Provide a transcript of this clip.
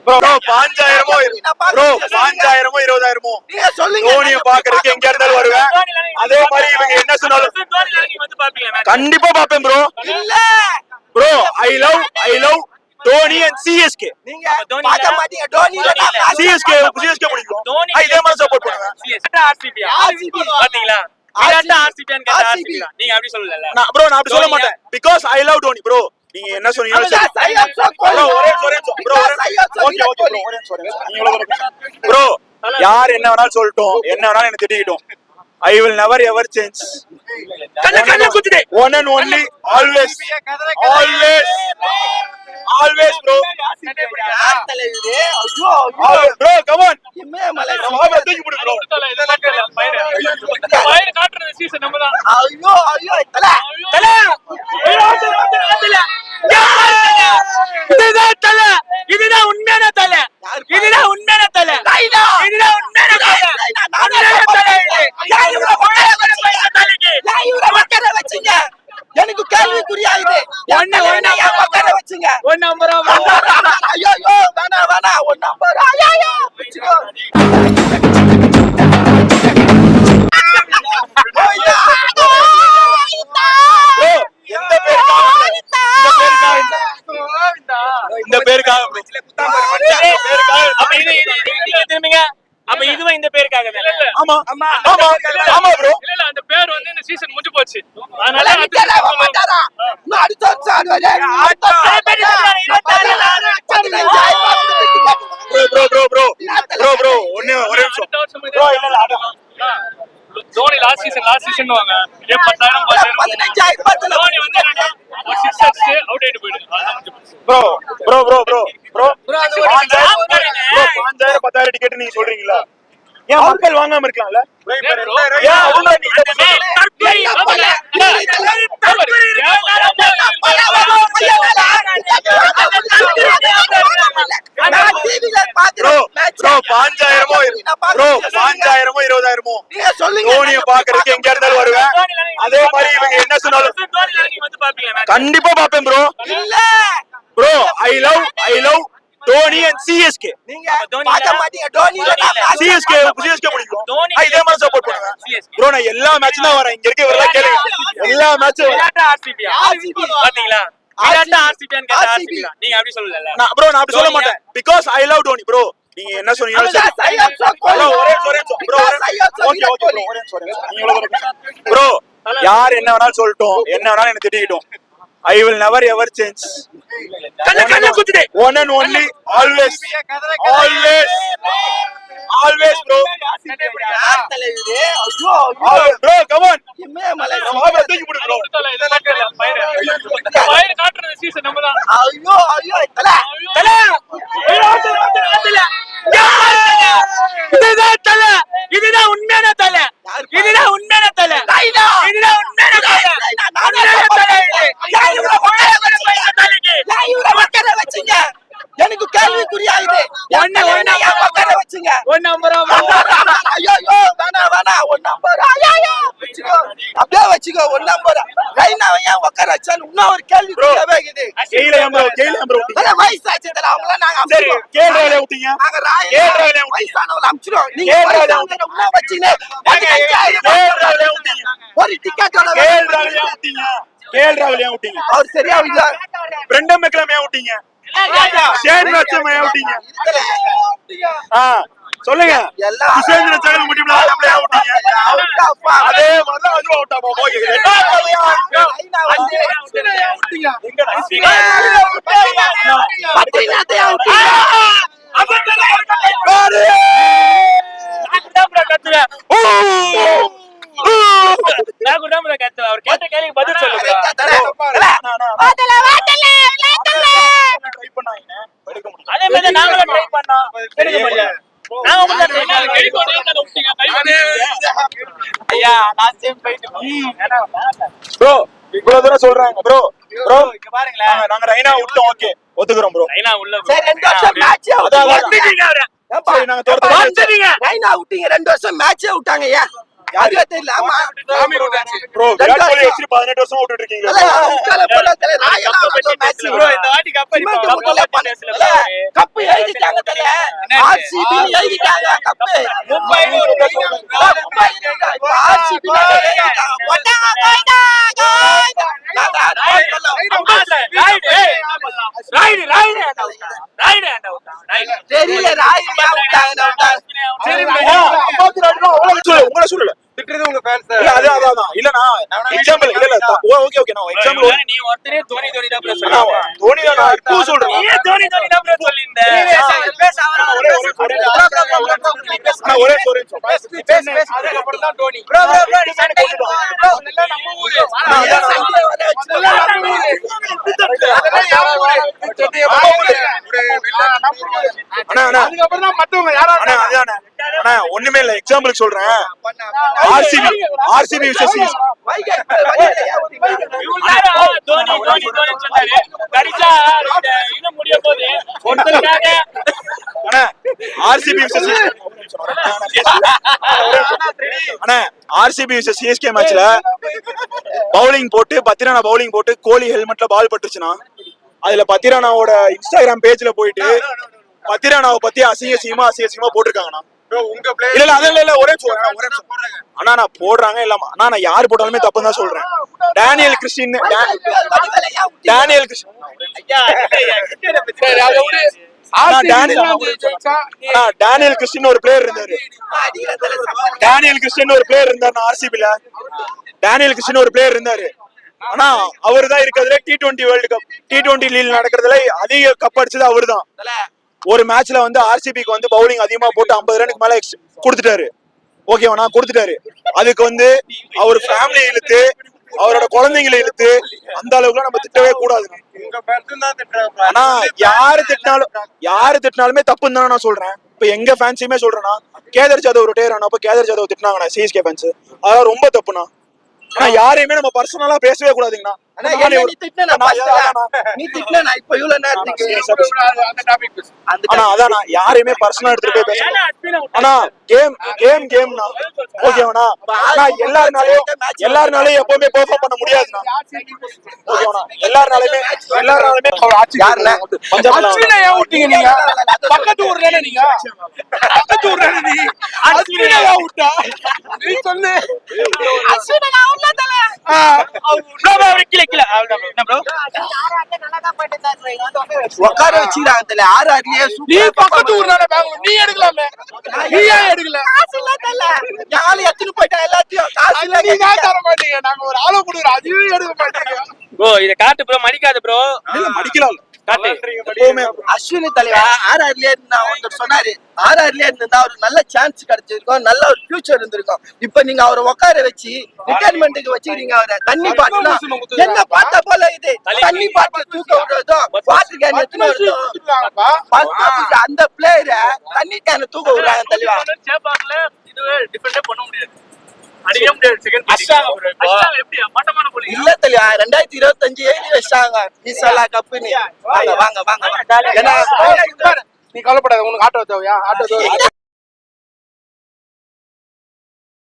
5000 20,000 தோனியை பாக்குறதுக்கு எங்க இருந்தாலும் வருவேன். அதே மாதிரி இவங்க என்ன சொன்னாலும் கண்டிப்பா பாப்பேன் bro. Bro I love Dhoni and CSK. நீங்க பார்க்க மாட்டீங்க டோனி இல்ல சிஎஸ்கே பிடிக்கும். இதே மாதிரி சப்போர்ட் பண்ணுவேன். பாத்தீங்களா விராட் ஆர்சிபியான் கேட்டா ஆர்சிபி நீங்க அப்படி சொல்லல ப்ரோ. நான் அப்படி சொல்ல மாட்டேன். Because I love Dhoni bro. நீங்க என்ன சொன்னீங்க ப்ரோ? யார் என்ன வேணாலும் சொல்லட்டும், என்ன வேணாலும் எனக்கு திட்டிக்கிட்டோம். I will never ever change. One and only, always bro. Bro, come on. தூக்கி போடு bro. ஃபயர் காட்றது சீசன் நம்ம தான். ஐயோ தல இதுதான் தல. இதுதான் உண்மையான தல. இதுதான் உண்மையான தல. இதுதான் உண்மையான தல. எனக்கு கேள்விக்குறியா இது. ஒண்ணு வச்சுங்க. ஒன் நம்பர் ஐயோ வேணா ஒன் நம்பர் ஐயோ வச்சுக்கோ. இந்த பேருக்காக அப்ப இதுவும் இந்த பேருக்காக தானே? ஆமா ப்ரோ. இல்ல அந்த பேர் வந்து இந்த சீசன் முடிஞ்சு போச்சு. அதனால அடுத்த ப்ரோ ஒரே நிமிஷம் ப்ரோ. இல்ல தோனி லாஸ்ட் சீசன் வாங்க இதே 10,000 தோனி வந்து ஒரு 6 அடிச்சு அவுட் ஆயிட்டு போயிடுது. ப்ரோ 10,000 டிக்கெட் நீங்க சொல்றீங்களா? ஏன் மக்கள் வாங்காம இருக்கலாம்ல? தோனியை பாக்குறதுக்கு எங்க இருந்தாலும் வருவேன். அதே மாதிரி இவங்க என்ன சொன்னாலும் கண்டிப்பா பாப்பேன் bro. Bro I love Dhoni and CSK. நீங்க பார்க்க மாட்டீங்க டோனி இல்ல சிஎஸ்கே பிடிக்கும். இதே மாதிரி சப்போர்ட் பண்ணுவேன் ப்ரோ. நான் எல்லா மேட்சும் தான் வரேன். இங்க இருக்கவங்க கேளுங்க, எல்லா மேட்சும் விராட் ஆர்சிபி பாத்தீங்களா விராட் ஆர்சிபியான் கேட்டா ஆர்சிபி நீங்க அப்படி சொல்லல ப்ரோ. நான் அப்படி சொல்ல மாட்டேன். Because I love Dhoni bro. நீங்க என்ன சொன்னீங்க ப்ரோ? யார் என்ன வேணாலும் சொல்லட்டும், என்ன வேணாலும் எனக்கு திட்டிக்கிட்டோம். I will never ever change. One and only, always bro. Bro, come on. தூக்கி போடு bro. ஃபயர் காட்றது சீசன் நம்ம தான். ஐயோ தல இதுதான் தல. இதுதான் உண்மையான தல. இதுதான் உண்மையான தல. இதுதான் உண்மையான தல. வச்சுங்க. எனக்கு கேள்விக்குறியா இது. ஒண்ணு வச்சுங்க. ஒன் நம்பர் ஐயோ வேணா ஒன் நம்பர் ஐயோ வச்சுக்கோ. அப்படியே வச்சுக்கோ ஒன் நம்பர். ரைனாவை ஏன் உட்கார வச்சான்? இன்னும் ஒரு கேள்விக்குறியாவே இருக்குது. கேளு ப்ரோ. வயசாச்சு தல அவங்கள நாங்க சரி கேள்றாலே விட்டீங்க. நாங்க வயசானவங்கள அம்ச்சிரோம். நீங்க உள்ள வச்சீங்க. ஒரு டிக்கெட்டோட கேள்றாலே விட்டீங்க. அவர் சரியா இல்ல. பிரண்டம் மெக்கலமே விட்டீங்க. ஷேன் மேட்ச் விட்டீங்க. சொல்லுங்க. சுசேந்திர சகல் முடியல அப்படியே விட்டீங்க. அதே மாதிரி அது அவுட் ஆமா போய் அவர் கேட்ட கேள்வி பதில் சொல்லுங்க. அதே மாதிரி நாங்களும் ட்ரை பண்ணோம். ப்ரோ இவ்வளவு தூரம் சொல்றாங்க ப்ரோ. இங்க பாருங்களேன், நாங்க ரைனா விட்டோம். Okay ஒத்துக்குறோம் bro. ரைனா உள்ள சரி 2 வருஷம் மேட்ச் வந்துட்டீங்க. சரி நாங்க தோர்த்து ரைனா விட்டீங்க 2 வருஷம் மேட்சே விட்டாங்க. ஏன் யாருக்கா தெரியல ஆமா ப்ரோ விராட் கோலி வச்சு 18 வருஷமா விட்டுட்டு இருக்கீங்க தல, இந்தியால போனா தல, ராயெல்லாம் ஆடுற match. bro இந்த வாட்டி கப் சிமெண்ட் முட்டையில பண்ணல. கப்பு எழுதிட்டாங்க தல. RCB ன்னு எழுதிட்டாங்க கப்பு. மும்பைன்னு ஒரு கப்பு. மும்பை எழுதிட்டாங்க. RCB ன்னு எழுதிட்டாங்க. போட்டாங்க, கோயிடா, கோயிடா. நாங்க தெரியல ராய் ஏன் விட்டாங்க உங்களை சொல்லல உங்க ஃபேன்ஸ் இல்ல அதான் இல்லனா எக்ஸாம்பிள் இல்ல ஓகே ஓகே நான் எக்ஸாம்பிள் நீ ஒருத்தரே தோனி தான் bro சொல்லுங்க. தோனி தான் நான் இப்போ சொல்றேன் நீ தோனி தான் bro சொல்லிருந்த. ஒரே sorry அதுக்கு அப்புறம் தான் தோனி. bro நீ சண்டை bro நல்லா நம்ம ஊரு. அதுக்கப்புறம் தான் மத்தவங்க யாரா அண்ணா ஒண்ணுமே இல்ல எக்ஸாம்பிள் சொல்றேன் ஆர்சிபி விசஸ் தோனி சொன்னாரு. கரிசா இது முடிய போகுது. ஒருத்தருக்காக அண்ணா ஆர்சிபி விசஸ் அண்ணா ஆர்சிபி விசஸ் சிஎஸ்கே மேட்ச்ல பவுலிங் போட்டு பத்திரானா பவுலிங் போட்டு கோலி ஹெல்மெட்ல பால் பட்டுச்சுன்னா அதுல பத்திரானாவோட இன்ஸ்டாகிராம் பேஜ்ல போயிட்டு பத்திரானாவை பத்தி அசிங்கமா போட்டிருக்காங்கண்ணா. உங்க பிளேயர் இல்ல அதெல்லாம் இல்ல ஒரே அண்ணா நான் போடுறாங்க இல்லாம அண்ணா நான் யாரு போட்டாலுமே தப்புன்னு தான் சொல்றேன். டேனியல் கிறிஸ்டின் டேனியல் கிறிஸ்டின் ஒரு பிளேயர் இருந்தாரு. டேனியல் கிறிஸ்டின் ஒரு பிளேயர் இருந்தாரு ஆர்சிபில. டேனியல் கிறிஸ்டின் ஒரு பிளேயர் இருந்தாரு. ஆனா அவரு தான் இருக்கிறதுல T20 world cup T20 league நடக்கிறதுல அதிக கப் அடிச்சது அவரு தான். ஒரு மேட்ச்ல வந்து ஆர்சிபிக்கு வந்து பவுலிங் அதிகமா போட்டு 50 ரனுக்கு மேல கொடுத்துட்டாரு. ஓகேவா கொடுத்துட்டாரு. அதுக்கு வந்து அவர் ஃபேமிலி இழுத்து அவரோட குழந்தைங்களை இழுத்து அந்த அளவுக்கு நம்ம திட்டவே கூடாது. உங்க ஃபேன்ஸ் தான் திட்டுறாங்க. ஆனா யாரு திட்டினாலுமே தப்புன்னு தானே நான் சொல்றேன். இப்ப எங்க ஃபேன்ஸையுமே சொல்றேன்னா கேதர் ஜாதவ் ரிட்டையர் ஆனப்ப கேதர் ஜாதவ் திட்டினாங்கண்ணா சிஎஸ்கே ஃபேன்ஸ். அதான் ரொம்ப தப்புண்ணா. ஆனா யாரையுமே நம்ம பர்சனலா பேசவே கூடாதுங்கண்ணா. நீ திட்டினா இப்ப இவ்வளவு நேரத்துக்கு அந்த டாபிக் ஆனா அதானா யாரையுமே பர்சனலா எடுத்துட்டு போய் பேசணும். ஆனா கேம்னா ஓகேவா. ஆனா எல்லாருனாலயும் எப்பவுமே பெர்ஃபார்ம் பண்ண முடியாதுண்ணா. ஓகேவா எல்லாருனாலுமே யாருல அஸ்வினை ஏன் விட்டீங்க நீங்க? பக்கத்து ஊர்ல நீங்க பக்கத்து ஊர்ல நீ அஸ்வினை ஏன் விட்டா? நீ சொல்லு. அஸ்வினை நான் உள்ள தல உட்கார வச்சுக்கிறாங்க தல. ஆர்ஆர்லயே நீ பக்கத்து ஊர்ல பெங்களூர் நீ எடுக்கலாமே. நீ ஏன் எடுக்கல? காசு இல்ல தல. யாரு எடுத்துட்டு போயிட்டா எல்லாத்தையும் காசு இல்ல. நீங்க தர மாட்டீங்க. நாங்க ஒரு ஆளோ கொடுக்குறோம். அதுவே எடுக்க மாட்டீங்க. bro இத காட்டு bro மடிக்காத bro. இல்ல மடிக்கலாம் காட்டு. எப்பவுமே அஸ்வினி தலைவா ஆர்ஆர்லயே இருந்தா ஒருத்தர் சொன்னாரு. ஆர்ஆர்லயே இருந்தா ஒரு நல்ல சான்ஸ் கிடைச்சிருக்கும், நல்ல ஒரு ஃபியூச்சர் இருந்திருக்கும். இப்ப நீங்க அவரை உட்கார வச்சு ரிட்டையர்மெண்ட்டுக்கு வச்சுக்கிறீங்க. அவரை தண்ணி பாட்டில் என்ன பார்த்த போல இது தண்ணி பாட்டில் தூக்க விடுறதும் வாட்டர் கேன் எடுத்துன்னு வருதும் அந்த பிளேயரை தண்ணி கேன தூக்க விடுறாங்க தலைவா. சேப்பாக்ல இதுவே டிஃபெண்டே பண்ண முடியாது. அடிக்க முடியாது. செகண்ட் அஷ்டாங்க எப்படி மட்டமான போலீங்க. இல்ல தலைவா 2025 எழுதி வச்சாங்க ஈசலா கப்புன்னு. வாங்க வாங்க வாங்க. நீ கவலைப்படாத. உனக்கு ஆட்டோ தேவையா? ஆட்டோ தேவை.